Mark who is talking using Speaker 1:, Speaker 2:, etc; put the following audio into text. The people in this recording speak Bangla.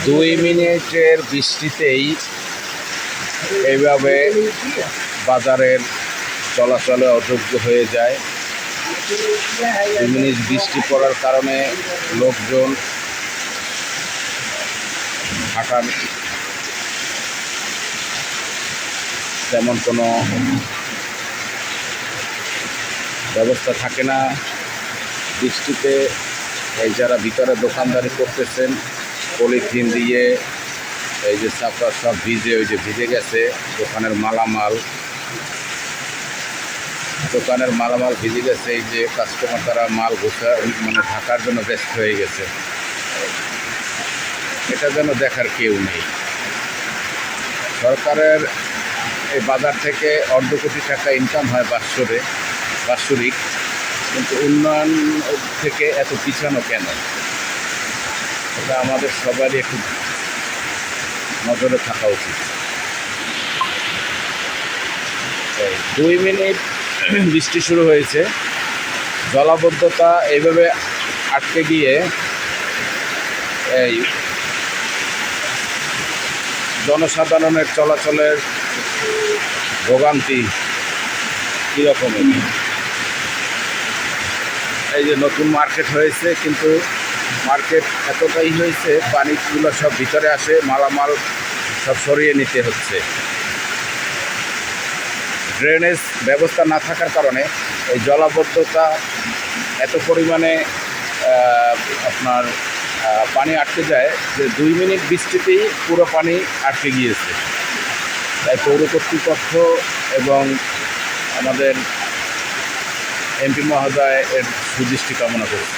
Speaker 1: 2 মিনিটের বৃষ্টিতেই এইভাবে বাজারের চলাচলে অযোগ্য হয়ে যায়। 2 মিনিট বৃষ্টি পড়ার কারণে লোকজন হাঁটার তেমন কোনো ব্যবস্থা থাকে না। বৃষ্টিতে এই যারা ভিতরে দোকানদারি করতেছেন, পলিথিন দিয়ে এই যে চাপড়া সব ভিজে ভিজে গেছে। দোকানের মালামাল ভিজে গেছে। এই যে কাস্টমার তারা মাল ঢাকার জন্য ব্যস্ত হয়ে গেছে। এটা যেন দেখার কেউ নেই। সরকারের এই বাজার থেকে 1.5 কোটি টাকা ইনকাম হয় বাৎসরিক, কিন্তু উন্নয়ন থেকে এত পিছানো কেন? এটা আমাদের সবারই একটু নজরে থাকা উচিত। 2 মিনিট বৃষ্টি শুরু হয়েছে, জলাবদ্ধতা এইভাবে আটকে গিয়ে এই জনসাধারণের চলাচলের ভোগান্তি কীরকমের। এই যে নতুন মার্কেট হয়েছে, কিন্তু মার্কেট এতটাই হয়েছে পানিগুলো সব ভিতরে আসে, মালামাল সব সরিয়ে নিতে হচ্ছে। ড্রেনেজ ব্যবস্থা না থাকার কারণে এই জলাবদ্ধতা এত পরিমাণে আপনার পানি আটকে যায় যে 2 মিনিট বৃষ্টিতেই পুরো পানি আটকে গিয়েছে। তাই পৌর কর্তৃপক্ষ এবং আমাদের এমপি মহোদয় এর সুদৃষ্টি কামনা করছি।